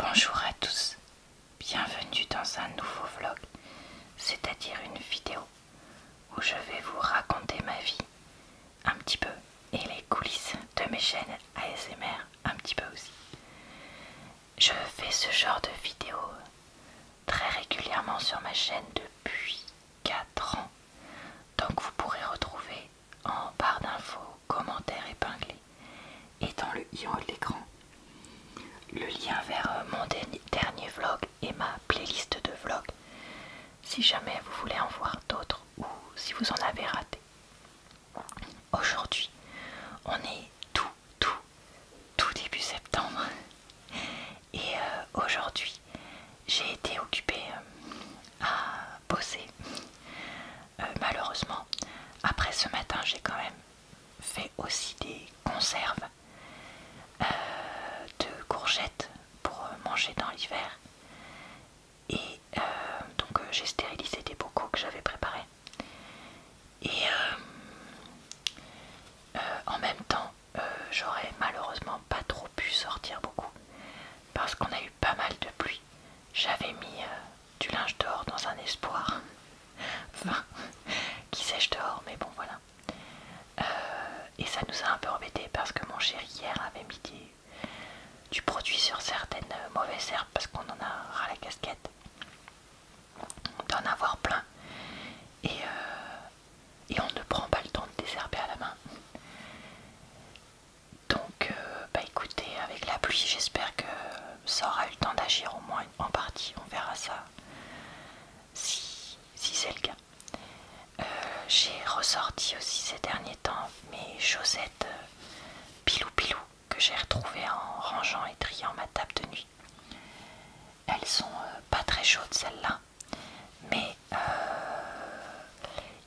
Bonjour à tous, bienvenue dans un nouveau vlog, c'est-à-dire une vidéo où je vais vous raconter ma vie un petit peu et les coulisses de mes chaînes ASMR un petit peu aussi. Je fais ce genre de vidéo très régulièrement sur ma chaîne depuis 4 ans, donc vous pourrez retrouver en barre d'infos, commentaires épinglés et dans le i en haut de l'écran le lien vers mon dernier vlog et ma playlist de vlogs si jamais vous voulez en voir d'autres ou si vous en avez raté. Aujourd'hui, on est tout début septembre et aujourd'hui j'ai été occupée à bosser. Malheureusement, après ce matin j'ai quand même fait aussi des conserves de courgettes pour manger dans l'hiver et donc j'ai stérilisé des bocaux que j'avais préparés et en même temps j'aurais malheureusement pas trop pu sortir beaucoup parce qu'on a eu pas mal de pluie. J'avais mis du linge dehors dans un espoir enfin, qui sèche dehors, mais bon voilà. Et ça nous a un peu embêté parce que mon chéri hier avait mis du produit sur certaines mauvaises herbes parce qu'on en a ras la casquette d'en avoir plein et on ne prend pas le temps de désherber à la main. Donc bah écoutez, avec la pluie j'espère que ça aura eu le temps d'agir au moins en partie, on verra ça si c'est le cas. J'ai ressorti aussi ces derniers temps mes chaussettes pilou pilou que j'ai retrouvées en rangeant et triant ma table de nuit. Elles sont pas très chaudes celles-là, mais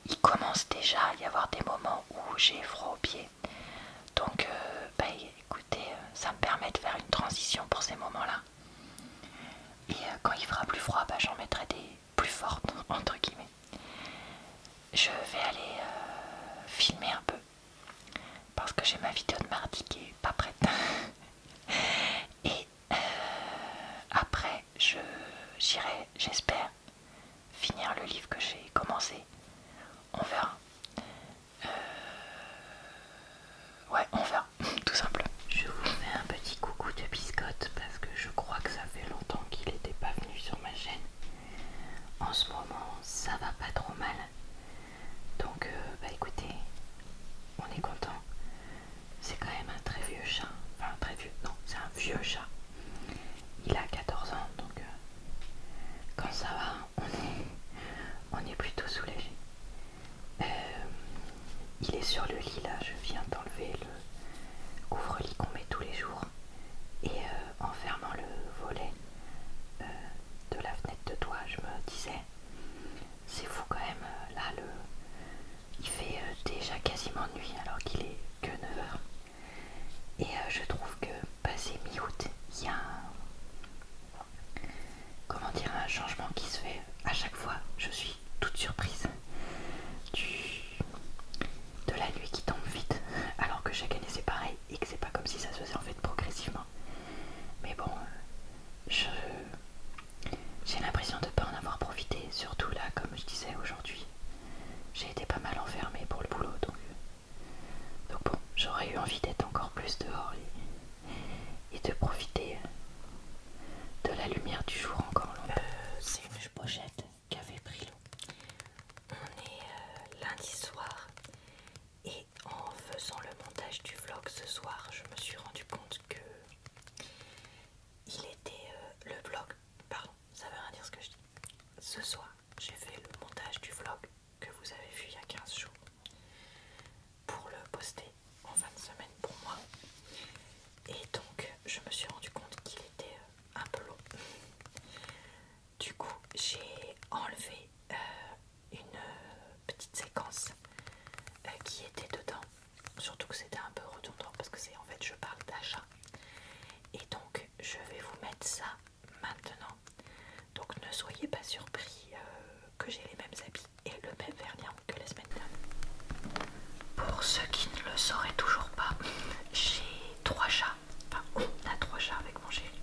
il commence déjà à y avoir des moments où j'ai froid aux pieds. Donc bah écoutez, ça me permet de faire une transition pour ces moments-là. Et quand il fera plus froid, bah, j'en mettrai des plus fortes, entre guillemets. Je vais aller filmer un peu parce que j'ai ma vidéo de mardi qui est pas prête. Et après, j'irai, j'espère, finir le livre que j'ai commencé. On verra. Ouais, on verra, tout simple. Je vous fais un petit coucou de biscotte parce que je crois que ça fait longtemps qu'il n'était pas venu sur ma chaîne. En ce moment, ça va pas trop mal. Donc, bah écoutez, on est content. C'est quand même un très vieux chat. Enfin, très vieux, non, c'est un vieux chat. Il a 14 ans, donc quand ça va, on est plutôt soulagé. Il est sur le lit là, je viens d'enlever le couvre-lit qu'on met tous les jours et en fermant le volet de la fenêtre de toit, je me disais c'est fou quand même, là il fait déjà quasiment nuit alors qu'il est que 9 heures et je trouve que passé mi-août il y a un changement qui se fait à chaque fois. Je suis toute surprise de la nuit qui tombe vite alors que chaque année c'est pareil et que c'est pas comme si ça se faisait en fait progressivement. Mais bon, j'ai l'impression de ne pas en avoir profité, surtout là comme je disais aujourd'hui. J'ai été pas mal enfermée pour le boulot donc bon, j'aurais eu envie d'être encore plus dehors et de profiter de la lumière du jour encore longtemps. C'est une pochette qui avait pris l'eau. On est lundi soir et en faisant le montage du vlog ce soir, je me suis rendu compte que il était le vlog, pardon, ça veut rien dire ce que je dis. Ce soir, j'ai fait le montage du vlog que vous avez vu il y a 15 jours pour le poster en fin de semaine pour moi. Et donc, je me suis rendu compte qu'il était un peu long. Du coup, j'ai enlevé une petite séquence qui était dedans. Surtout que c'était un peu redondant parce que c'est en fait je parle d'achat. Et donc je vais vous mettre ça maintenant. Donc ne soyez pas surpris que j'ai les mêmes habits et le même vernis que la semaine dernière. Pour ceux qui ne le sauraient toujours pas, j'ai 3 chats. Enfin, on a 3 chats avec mon chéri.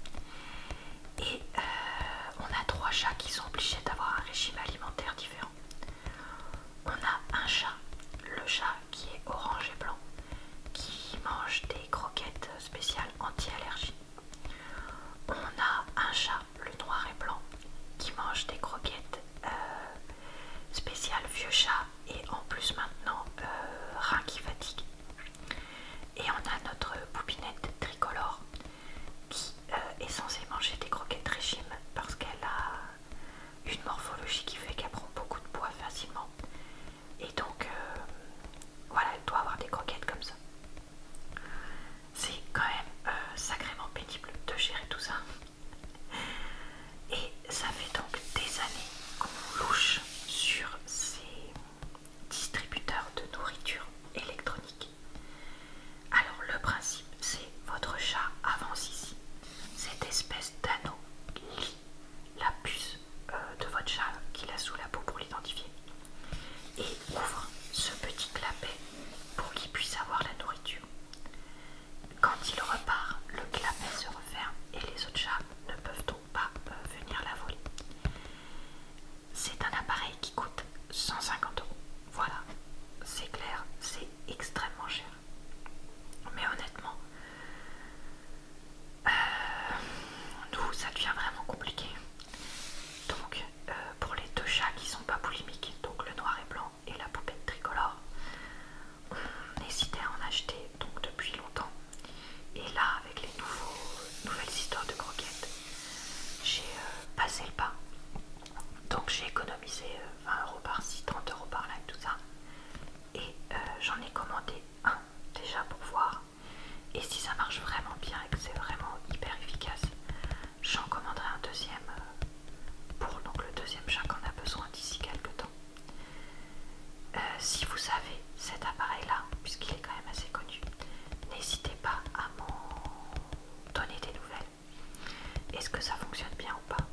Donc j'ai économisé 20 € par-ci, 30 € par-là et tout ça. Et j'en ai commandé un déjà pour voir. Et si ça marche vraiment bien et que c'est vraiment hyper efficace, j'en commanderai un deuxième pour donc le deuxième chat qu'on a besoin d'ici quelques temps. Si vous avez cet appareil là, puisqu'il est quand même assez connu, n'hésitez pas à m'en donner des nouvelles. Est-ce que ça fonctionne bien ou pas?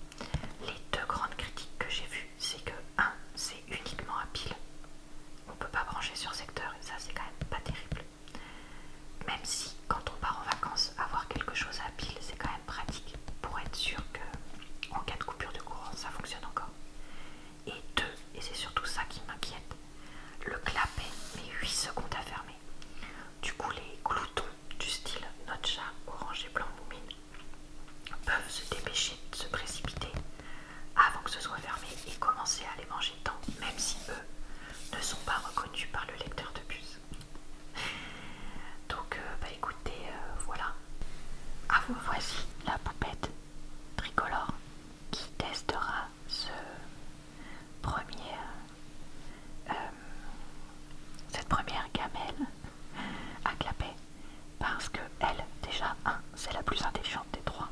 Les deux grandes critiques que j'ai vues, c'est que c'est uniquement à pile. On peut pas brancher sur secteur et ça c'est quand même pas terrible. Même si quand on part en vacances, avoir quelque chose à pile c'est quand même pratique pour être sûr que en cas de coupure de courant ça fonctionne encore. Et deux, et c'est surtout ça qui m'inquiète, le clapet met 8 secondes à fermer. Du coup les gloutons du style notre chat orange et blanc moumine peuvent se dépêcher de se précipiter avant que ce soit fermé et commencer à les manger dedans, même si eux ne sont pas reconnus par le lecteur de puce. Donc bah écoutez, voilà. Ah, vous voici la poupette tricolore qui testera cette première gamelle à clapet, parce que elle, déjà, c'est la plus intelligente des trois,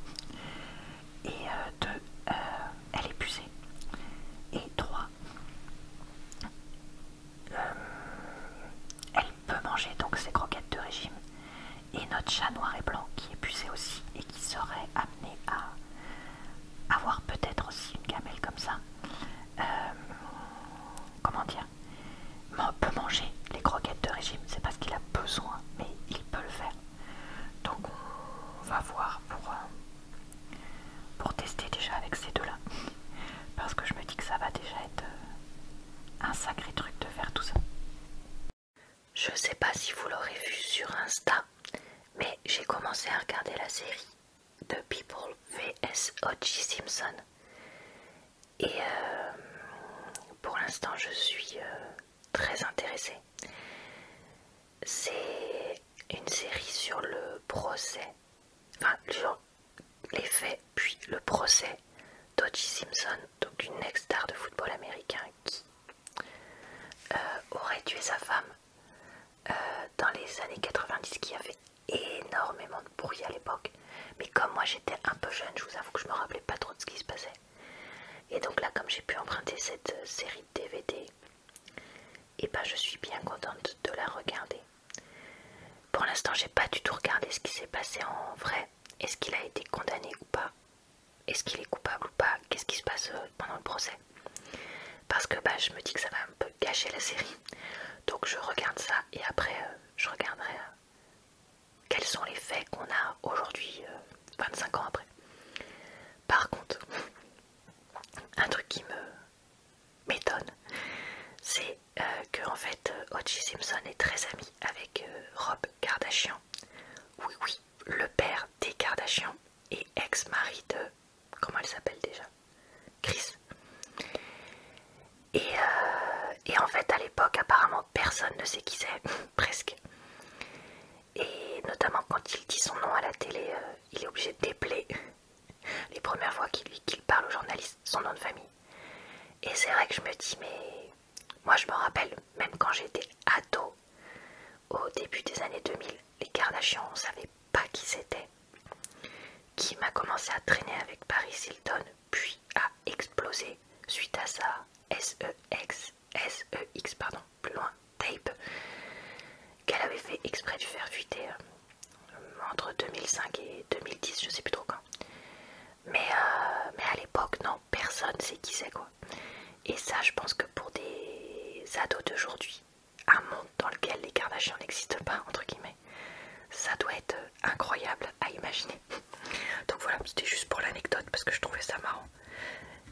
et deux, elle est pucée, et trois, elle peut manger donc ses croquettes de régime, et notre chat noir et blanc qui est pucé aussi et qui serait amené à avoir peut-être aussi une gamelle comme ça, comment dire, peut manger les croquettes de régime. C'est parce qu'il a besoin, mais il peut le faire. Donc on va voir pour tester déjà avec ces deux là, parce que je me dis que ça va déjà être un sacré truc de faire tout ça. Je sais pas si vous l'aurez vu sur Insta, mais j'ai commencé à regarder la série The People vs O.J. Simpson. Et pour l'instant je suis très intéressée. C'est une série sur le procès, enfin sur les faits puis le procès d'O.J. Simpson, donc une ex-star de football américain qui aurait tué sa femme dans les années 90, qui a fait énormément de bruit à l'époque. Mais comme moi j'étais un peu jeune, je vous avoue que je me rappelais pas trop de ce qui se passait. Et donc là, comme j'ai pu emprunter cette série de DVD, et ben je suis bien contente de la regarder. Pour l'instant, j'ai pas du tout regardé ce qui s'est passé en vrai. Est-ce qu'il a été condamné ou pas? Est-ce qu'il est coupable ou pas? Qu'est-ce qui se passe pendant le procès? Parce que bah, je me dis que ça va un peu gâcher la série. Donc je regarde ça et après je regarderai quels sont les faits qu'on a aujourd'hui, 25 ans après. Par contre, un truc qui m'étonne, c'est que en fait O.J. Simpson est très ami avec Rob Kardashian. Oui, oui, le père des Kardashian et ex-mari de... Comment elle s'appelle déjà? Chris. Et en fait, à l'époque, apparemment, personne ne sait qui c'est, presque. Et notamment quand il dit son nom à la télé, il est obligé de dépeler les premières fois qu'il parle aux journalistes, son nom de famille. Et c'est vrai que je me dis, mais moi je me rappelle, même quand j'étais ado, au début des années 2000, les Kardashians, on ne savait pas qui c'était. Qui m'a commencé à traîner avec Paris Hilton, puis a explosé suite à sa SEX, pardon, plus loin, tape, qu'elle avait fait exprès de faire fuiter entre 2005 et 2010, je sais plus trop quand. Mais à l'époque, non, personne sait qui c'est quoi. Et ça, je pense que pour des ados d'aujourd'hui, un monde dans lequel les Kardashians n'existent pas, entre guillemets, ça doit être incroyable à imaginer. Donc voilà, c'était juste pour l'anecdote parce que je trouvais ça marrant.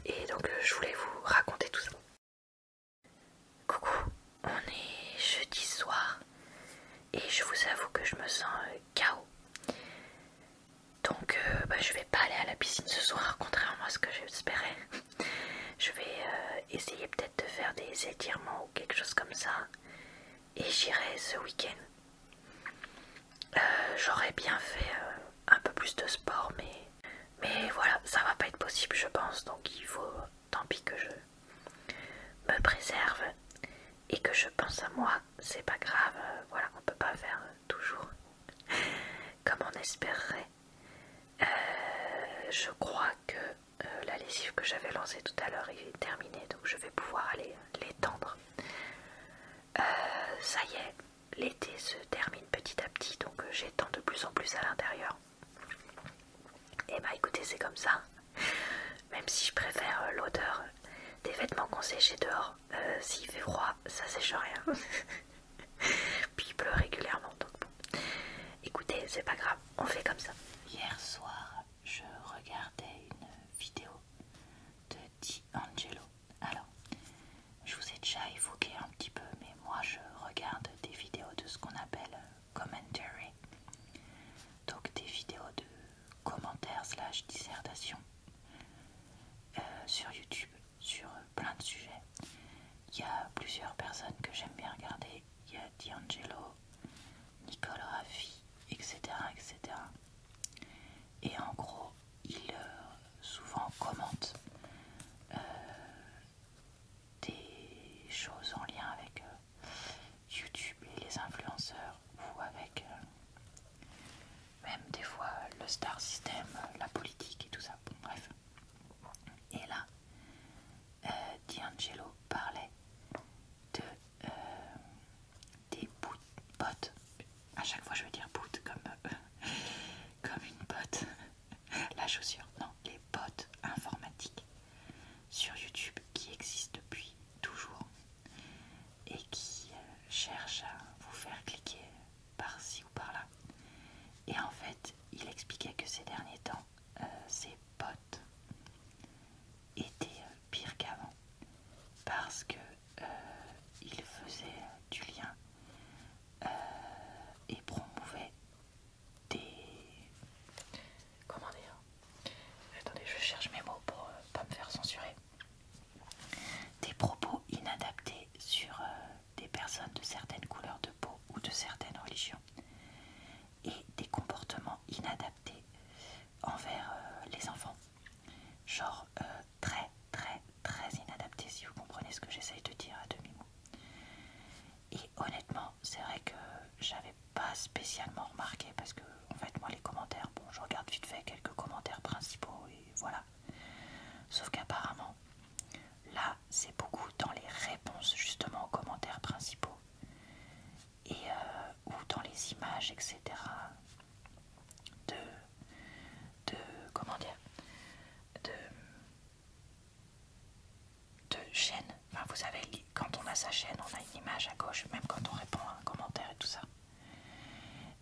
Et donc je voulais vous raconter tout ça. Coucou, on est jeudi soir et je vous avoue que je me sens KO. Donc je vais pas aller à la piscine ce soir, contrairement à ce que j'espérais. Je vais essayer peut-être de faire des étirements ou quelque chose comme ça. Et j'irai ce week-end. J'aurais bien fait un peu plus de sport, mais voilà, ça va pas être possible je pense. Donc il faut, tant pis que désespérerais. Je crois que la lessive que j'avais lancée tout à l'heure est terminée, donc je vais pouvoir aller l'étendre. Ça y est, l'été se termine petit à petit, donc j'étends de plus en plus à l'intérieur. Et bah écoutez, c'est comme ça. Même si je préfère l'odeur des vêtements qu'on séchait dehors, s'il fait froid, ça sèche rien. Puis il pleut régulièrement, donc bon. Écoutez, c'est pas grave, on fait comme ça. Hier soir, je regardais une vidéo de D'Angelo. Alors, je vous ai déjà évoqué un petit peu, mais moi je regarde des vidéos de ce qu'on appelle commentary. Donc des vidéos de commentaires / dissertation sur YouTube, sur plein de sujets. Il y a plusieurs personnes que j'aime bien regarder. Il y a D'Angelo, Nicolas Raffi, etc., etc. Et en gros, il souvent commente des choses en lien avec YouTube et les influenceurs, ou avec même des fois le star system, la politique et tout ça. Bon, bref. Et là, D'Angelo parlait de des bottes. À chaque fois je veux dire boot comme une botte. La chaussure, non, les bots informatiques sur YouTube qui existent depuis toujours et qui cherchent à vous faire cliquer par-ci ou par-là. Et en fait, il expliquait que ces derniers temps, ces bots étaient pires qu'avant parce que il faisait du lien et promouvait des... Comment dire? Attendez, je cherche mes mots pour pas me faire censurer. Des propos inadaptés sur des personnes de certaines couleurs de peau ou de certaines religions. Et des comportements inadaptés envers les enfants. Genre très très très inadaptés, si vous comprenez ce que j'essaye de dire à demi-mot. Et honnêtement, c'est vrai que j'avais pas spécialement remarqué parce que en fait moi les commentaires, bon je regarde vite fait quelques commentaires principaux et voilà. Sauf qu'apparemment là c'est beaucoup dans les réponses justement aux commentaires principaux et ou dans les images etc. de comment dire de chaîne. Enfin vous savez, quand on a sa chaîne on a une image à gauche même quand on répond à un commentaire et tout ça.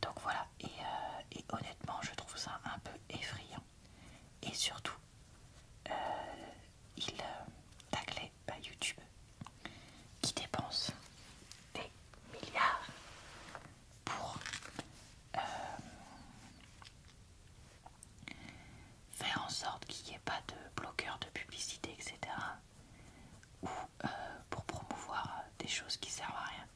Donc voilà, et honnêtement je trouve ça un peu effrayant. Et surtout il taclait YouTube qui dépense des milliards pour faire en sorte qu'il n'y ait pas de bloqueurs de publicité, etc. Ou pour promouvoir des choses qui servent à rien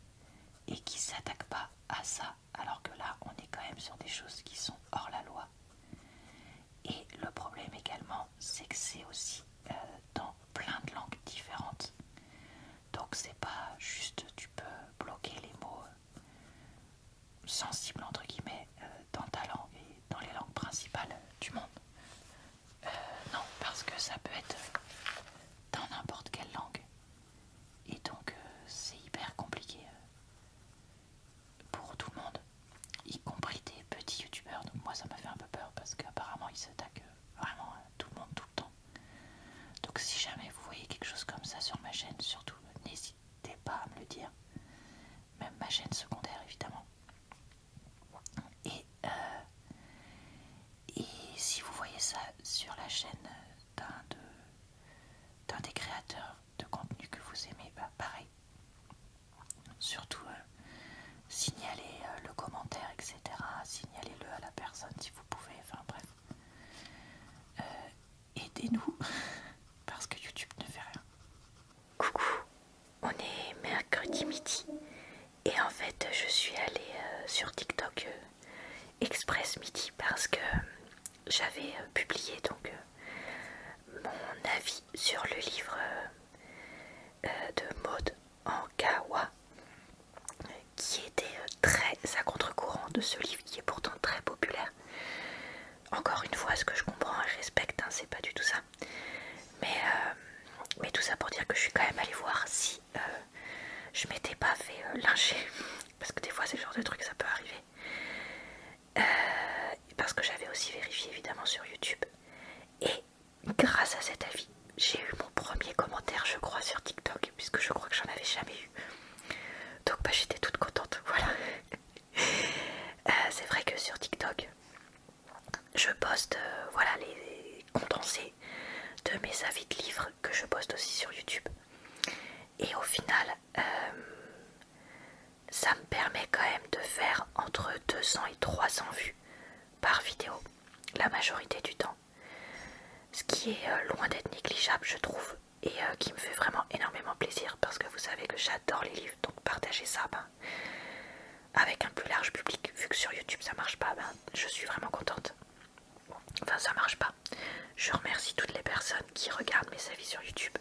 et qui ne s'attaquent pas à ça, alors que là on est quand même sur des choses qui sont hors la loi. Et le problème également, c'est que c'est aussi dans plein de langues différentes. Donc c'est pas juste tu peux bloquer les mots sensibles entre guillemets dans ta langue et dans les langues principales du monde. Non, parce que ça peut être dans n'importe quelle langue. Et donc c'est hyper compliqué pour tout le monde, y compris des petits youtubeurs. Donc moi ça m'a fait un peu peur parce qu'apparemment ils s'attaquent vraiment tout le monde tout le temps. Donc si jamais vous voyez quelque chose comme ça sur ma chaîne, surtout n'hésitez pas à me le dire. Même ma chaîne secondaire évidemment. Et si vous voyez ça sur la chaîne d'un des créateurs de contenu que vous aimez, bah pareil. Surtout signalez le commentaire, etc. Signalez-le à la personne si vous pouvez, enfin bref. Aidez-nous, parce que YouTube ne fait rien. Coucou, on est mercredi midi. Et en fait, je suis allée sur TikTok express midi parce que j'avais publié donc mon avis sur le livre de Maud Ankawa qui était très à contre-courant de ce livre qui est pourtant très populaire condensé de mes avis de livres que je poste aussi sur YouTube. Et au final, ça me permet quand même de faire entre 200 et 300 vues par vidéo, la majorité du temps. Ce qui est loin d'être négligeable, je trouve, et qui me fait vraiment énormément plaisir parce que vous savez que j'adore les livres, donc partager ça avec un plus large public, vu que sur YouTube ça marche pas, je suis vraiment contente. Enfin, ça marche pas. Je remercie toutes les personnes qui regardent mes avis sur YouTube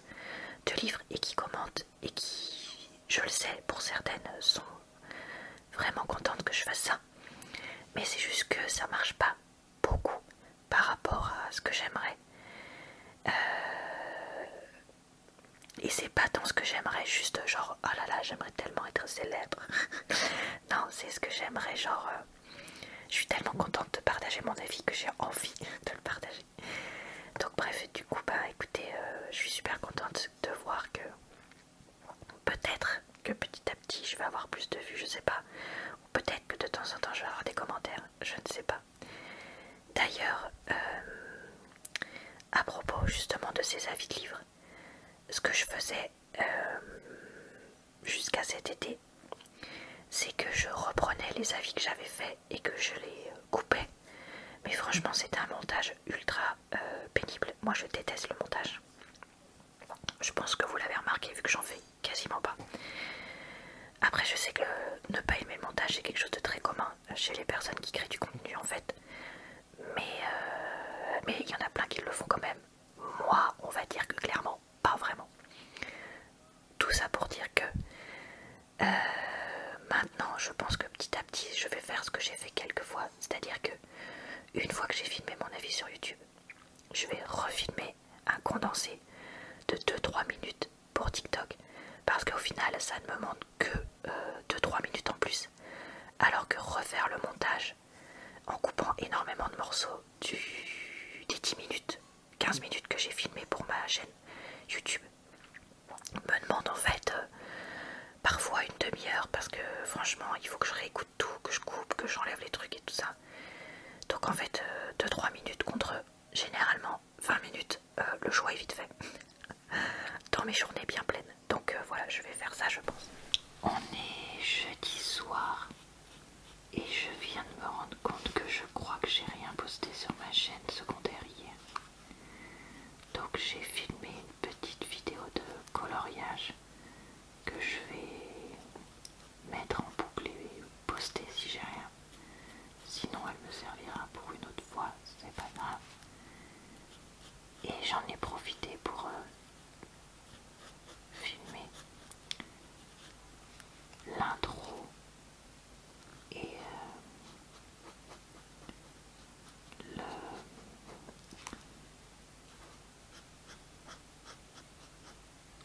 de livres et qui commentent et qui, je le sais, pour certaines sont vraiment contentes que je fasse ça. Mais c'est juste que ça marche pas beaucoup par rapport à ce que j'aimerais. Et c'est pas tant ce que j'aimerais, juste genre, oh là là, j'aimerais tellement être célèbre. Non, c'est ce que j'aimerais, genre, je suis tellement contente de partager mon avis que j'ai envie de le partager. Donc bref, du coup, écoutez, je suis super contente de voir que peut-être que petit à petit je vais avoir plus de vues, je sais pas. Ou peut-être que de temps en temps je vais avoir des commentaires, je ne sais pas. D'ailleurs, à propos justement de ces avis de livres, ce que je faisais jusqu'à cet été, c'est que je reprenais les avis que j'avais faits et que je les coupais. Mais franchement, c'était un montage ultra pénible. Moi, je déteste le montage. Je pense que vous l'avez remarqué vu que j'en fais quasiment pas. Après, je sais que ne pas aimer le montage, c'est quelque chose de très commun chez les personnes qui créent du contenu en fait. Mais il y en a plein qui le font quand même. Moi, on va dire que clairement, pas vraiment. Tout ça pour dire que maintenant, je pense que petit à petit, je vais faire ce que j'ai fait quelques fois. C'est-à-dire que une fois que j'ai filmé mon avis sur YouTube, je vais refilmer un condensé de 2-3 minutes pour TikTok. Parce qu'au final, ça ne me demande que 2-3 minutes en plus. Alors que refaire le montage en coupant énormément de morceaux des 10 minutes, 15 minutes que j'ai filmé pour ma chaîne YouTube me demande en fait parfois une demi-heure parce que franchement il faut que je réécoute tout, que je coupe, que j'enlève les trucs et tout ça. Donc en fait 2-3 minutes contre généralement 20 minutes, le choix est vite fait dans mes journées bien pleines. Donc voilà, je vais faire ça je pense. On est jeudi soir et je viens de me rendre compte que je crois que j'ai rien posté sur ma chaîne secondaire hier. Donc j'ai filmé une petite vidéo de coloriage que je vais mettre en boucle et poster si j'ai rien. Sinon elle me servira pour une autre fois, c'est pas grave. Et j'en ai profité pour filmer l'intro et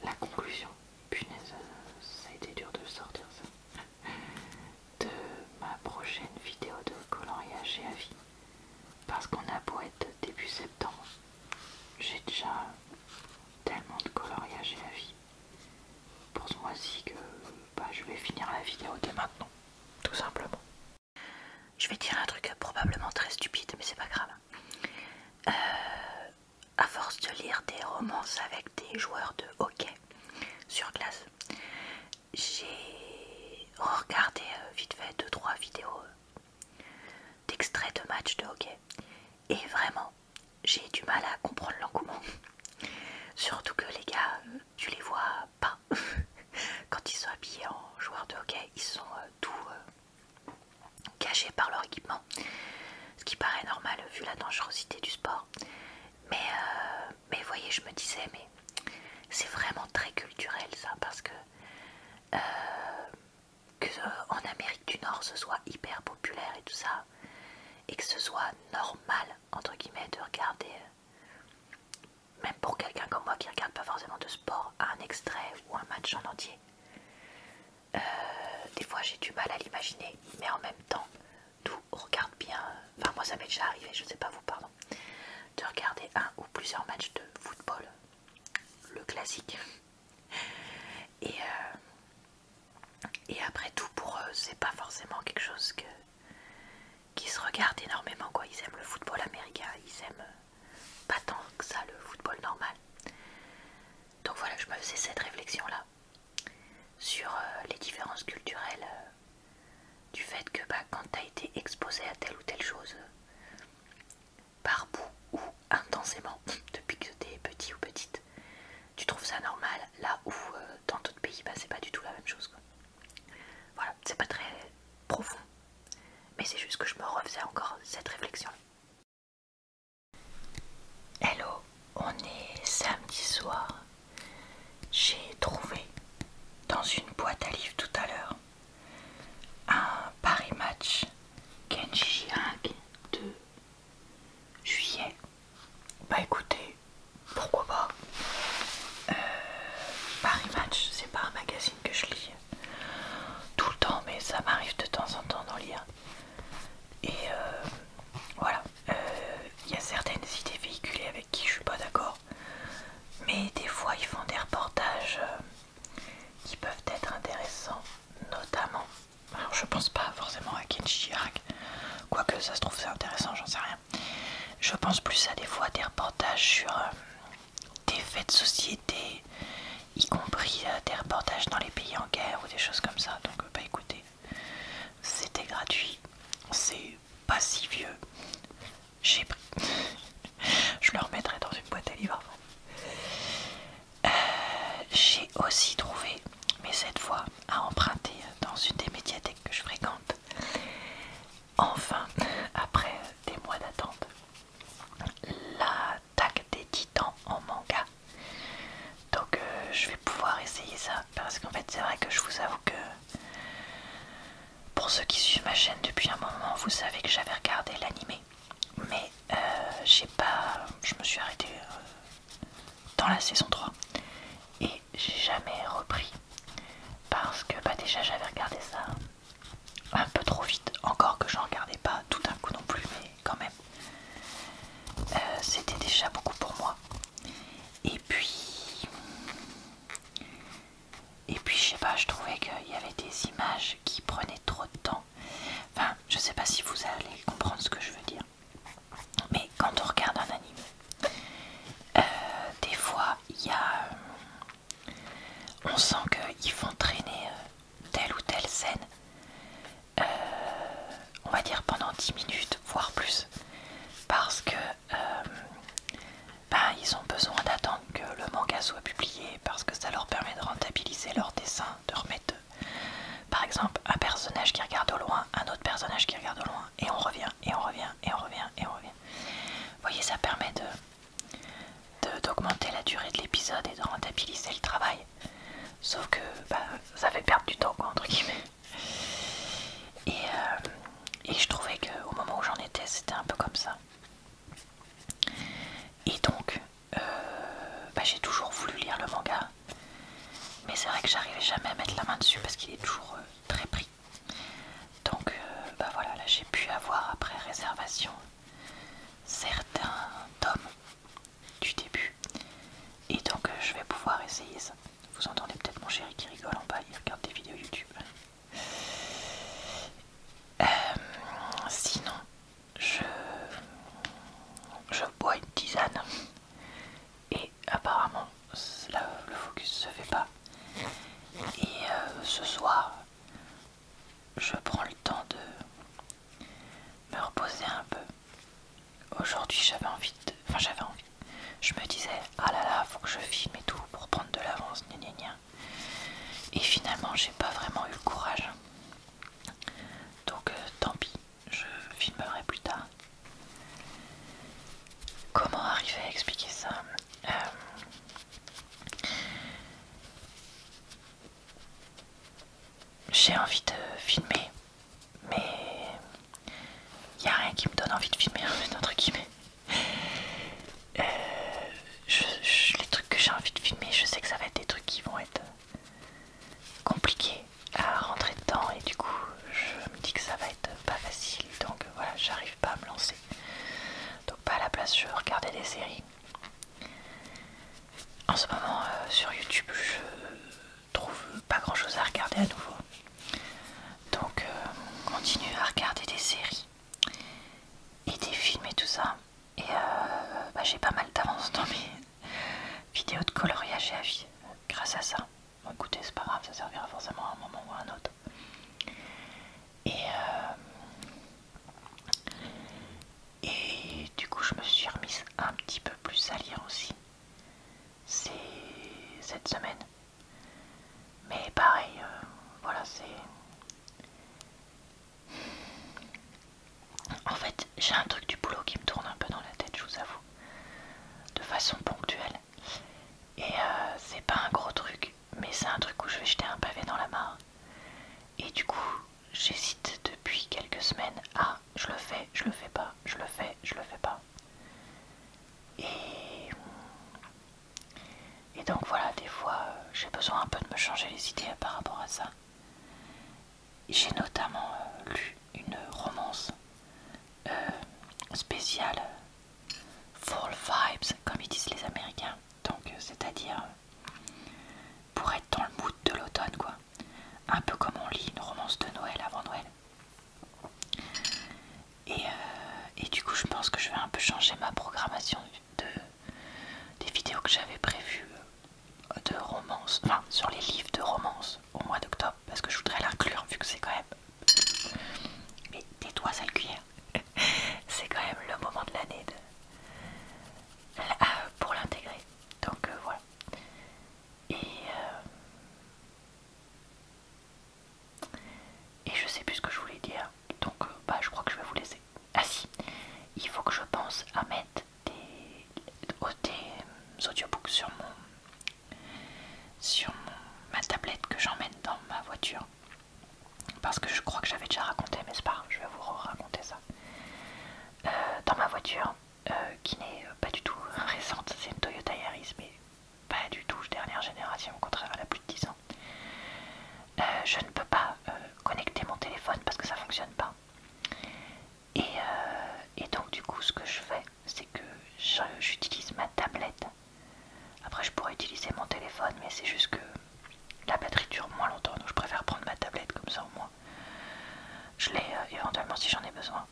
la conclusion. Punaise, ça a été dur de sortir ça. De ma prochaine vidéo de coloriage et avis. Parce qu'on a beau être début septembre, j'ai déjà tellement de coloriage et avis pour ce mois-ci que je vais finir la vidéo dès maintenant, tout simplement. Je vais dire un truc probablement très stupide, mais c'est pas grave. À force de lire des romances avec des joueurs de hockey sur glace, j'ai regardé vite fait 2-3 vidéos d'extraits de matchs de hockey. Et vraiment, j'ai du mal à comprendre l'engouement. Surtout que les gars, tu les vois pas. Quand ils sont habillés en joueurs de hockey, ils sont tout cachés par leur équipement. Ce qui paraît normal vu la dangerosité du sport. Mais vous voyez, je me disais, mais c'est vraiment très culturel ça, parce que en Amérique du Nord ce soit hyper populaire et tout ça, et que ce soit normal entre guillemets de regarder, même pour quelqu'un comme moi qui regarde pas forcément de sport, un extrait ou un match en entier. Des fois j'ai du mal à l'imaginer, mais en même temps nous on regarde bien, enfin moi ça m'est déjà arrivé, je sais pas vous, pardon, de regarder un ou plusieurs matchs de football, le classique. Et après tout, pour eux c'est pas forcément quelque chose qui se regarde énormément quoi. Ils aiment le football américain, ils aiment pas tant que ça depuis que tu es petit ou petite, tu trouves ça normal, là où dans d'autres pays, bah, c'est pas du tout la même chose, quoi. Voilà, c'est pas très profond, mais c'est juste que je me refaisais encore cette réflexion. Hello, on est samedi soir. J'ai trouvé dans une boîte à livres tout à l'heure un Paris Match Kenji Girac de juillet. Bah écoutez, pourquoi pas. Paris Match, c'est pas un magazine que je lis tout le temps, mais ça m'arrive de temps en temps d'en lire. Et voilà, il y a certaines idées véhiculées avec qui je suis pas d'accord, mais des fois ils font des reportages qui peuvent être intéressants, notamment, alors je pense pas forcément à Kenji Girac, quoique ça se trouve c'est intéressant, j'en sais rien. Je pense plus à des fois des reportages sur des faits de société, y compris des reportages dans les pays en guerre ou des choses comme ça. Donc bah écoutez, c'était gratuit, c'est pas si vieux, j'ai pris. Je le remettrai dans une boîte à livres. J'ai aussi trouvé, mais cette fois à emprunter dans une des médiathèques que je fréquente, enfin, après des mois d'attente, l'attaque des Titans en manga. Donc je vais pouvoir essayer ça, parce qu'en fait c'est vrai que je vous avoue que pour ceux qui suivent ma chaîne depuis un moment, vous savez que j'avais regardé l'animé, mais je me suis arrêtée dans la saison 3 et j'ai jamais repris, parce que bah déjà j'avais regardé ça un peu trop vite, encore que j'en regardais pas tout d'un coup non plus, mais quand même c'était déjà beaucoup pour moi. Et puis je sais pas, je trouvais qu'il y avait des images qui prenaient trop de temps. Enfin, je sais pas si vous allez comprendre ce que je veux dire, mais quand on regarde un anime, des fois il y a on sent qu'ils font traîner telle ou telle scène, on va dire pendant 10 minutes, voire plus, parce que ils ont besoin d'attendre que le manga soit publié, parce que ça leur permet de rentabiliser leur dessin, de remettre par exemple un personnage qui regarde au loin, un autre personnage qui regarde au loin, et on revient, et on revient, et on revient, et on revient. Vous voyez, ça permet d'augmenter la durée de l'épisode et de rentabiliser le travail. Sauf que ça fait perdre du temps, quoi, entre guillemets. Et je trouvais qu'au moment où j'en étais, c'était un peu comme ça. Et donc, j'ai toujours voulu lire le manga, mais c'est vrai que j'arrivais jamais à mettre la main dessus parce qu'il est toujours très pris. Donc voilà, là j'ai pu avoir après réservation certains tomes du début, et donc je vais pouvoir essayer ça. Vous entendez peut-être mon chéri qui rigole en bas, il regarde des vidéos YouTube. Sinon, je bois une tisane, et apparemment là, le focus se fait pas. Et ce soir, je prends le temps de me reposer un peu. Aujourd'hui, j'avais envie. Je me disais, ah là là, faut que je filme et tout pour prendre de l'avance, gna gna gna. Et finalement, j'ai pas vraiment eu le courage. Donc tant pis, je filmerai plus tard. Comment arriver à expliquer ça? J'ai envie de filmer, mais il n'y a rien qui me donne envie de filmer, entre guillemets. Les trucs que j'ai envie de filmer, je sais que ça va être des trucs qui vont être compliqués à rentrer dedans, et du coup je me dis que ça va être pas facile, donc voilà, j'arrive pas à me lancer. Donc à la place je regardais des séries. En ce moment sur YouTube je trouve pas grand chose à regarder à nouveau, donc on continue à regarder des séries et des films et tout ça, et j'ai pas mal d'avance dans mes vidéos de coloriage et avis grâce à ça. Bon écoutez, c'est pas grave, ça servira forcément à un moment ou à un autre. Et du coup je me suis remise un petit peu plus à lire aussi. C'est cette semaine. Mais pareil, voilà, c'est... En fait, j'ai un truc du boulot qui me tourne un peu dans la tête, je vous avoue. De façon ponctuelle. Et c'est pas un gros truc, mais c'est un truc où je vais jeter un pavé dans la mare. Et du coup, j'hésite depuis quelques semaines à je le fais, je le fais pas, je le fais, je le fais pas. Et donc voilà, des fois, j'ai besoin un peu de me changer les idées par rapport à ça. J'ai notamment lu une romance spéciale Fall Vibes, comme ils disent les Américains. Donc, c'est-à-dire pour être dans le mood de l'automne, quoi. Un peu comme on lit une romance de Noël avant Noël. Et du coup, je pense que je vais un peu changer ma programmation des vidéos que j'avais prévues de romance, enfin sur les livres de romance au mois d'octobre, parce que je voudrais l'inclure vu que c'est quand même... Mais tais-toi, sale cuillère. C'est quand même le moment de l'année pour l'intégrer. Donc voilà. Et je sais plus ce que je voulais dire. Donc bah je crois que je vais vous laisser. Ah si, il faut que je pense à mettre des audiobooks sur ma tablette que j'emmène dans ma voiture. Parce que je crois que j'avais déjà raconté, mais c'est pas grave, je vais vous raconter ça. Dans ma voiture, qui n'est pas du tout récente, c'est une Toyota Yaris, mais pas du tout dernière génération, au contraire, elle a plus de 10 ans. Je ne peux pas connecter mon téléphone parce que ça fonctionne pas. Et donc du coup, ce que je fais, c'est que j'utilise ma tablette. Après, je pourrais utiliser mon téléphone, mais c'est juste que la batterie dure moins longtemps, donc je préfère prendre ma tablette comme ça au moins. Je l'ai éventuellement si j'en ai besoin.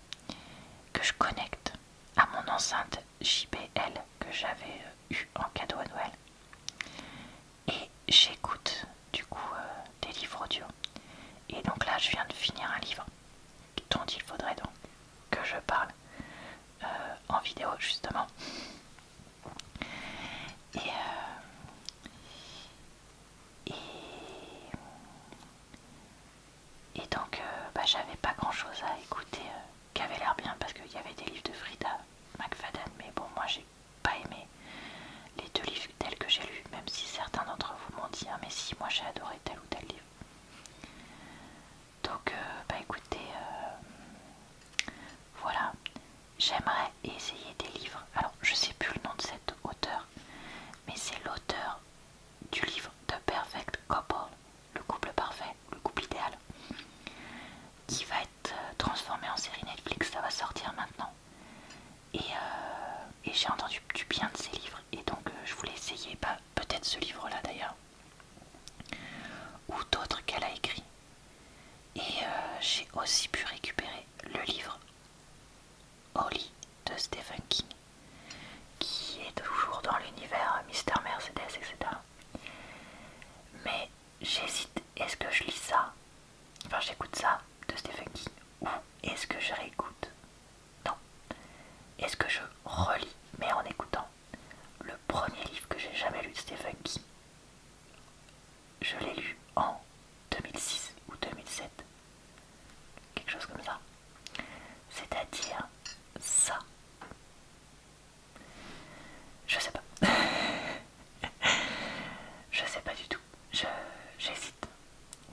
Que je connecte à mon enceinte JBL que j'avais eu en cadeau à Noël. Et j'écoute du coup des livres audio. Et donc là, je viens de finir un livre dont il faudrait donc que je parle en vidéo justement. Et donc bah, j'avais pas grand chose à écouter qui avait l'air bien parce qu'il y avait des livres de Frida McFadden, mais bon, moi j'ai pas aimé les deux livres tels que j'ai lus, même si certains d'entre vous m'ont dit ah mais si, moi j'ai adoré tel ou tel livre. Donc bah écoutez, voilà, j'aimerais essayer des livres. Alors je sais plus le nom de cet auteur, mais c'est l'auteur du livre The Perfect Couple, le couple parfait, le couple idéal, qui va être transformé en série Netflix. Ça va sortir maintenant. Et j'ai entendu du bien de ces livres, et donc je voulais essayer peut-être ce livre là d'ailleurs, ou d'autres qu'elle a écrits. Et j'ai aussi pu récupérer le livre Holly de Stephen King, qui est toujours dans l'univers Mister Mercedes, etc. Mais j'hésite, est-ce que je lis ça, enfin j'écoute ça de Stephen King, ou est-ce que je réécoute? Non. Est-ce que je relis, mais en écoutant le premier livre que j'ai jamais lu de Stephen King? Je l'ai lu en 2006 ou 2007, quelque chose comme ça. C'est-à-dire ça. Je sais pas. Je sais pas du tout. J'hésite.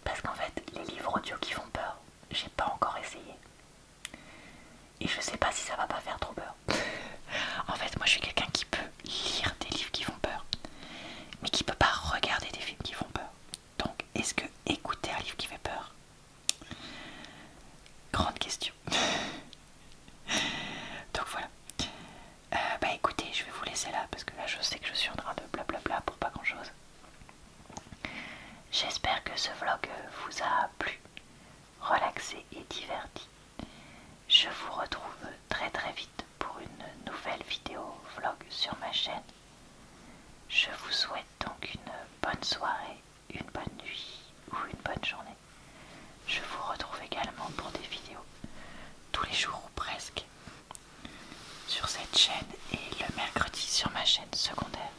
Parce qu'en fait, les livres audio qui font peur, j'ai pas encore essayé. Et je sais pas si ça va pas faire trop peur. En fait, moi je suis quelqu'un qui peut lire des livres qui font peur, mais qui peut pas regarder des films qui font peur. Donc, est-ce que écouter un livre qui fait peur? Grande question. Donc voilà. Bah écoutez, je vais vous laisser là parce que là je sais que je suis en train de blablabla pour pas grand chose. J'espère que ce vlog vous a plu, relaxé et diverti. Je vous retrouve très très vite pour une nouvelle vidéo vlog sur ma chaîne. Je vous souhaite donc une bonne soirée, une bonne nuit ou une bonne journée. Je vous retrouve également pour des vidéos tous les jours ou presque sur cette chaîne et le mercredi sur ma chaîne secondaire.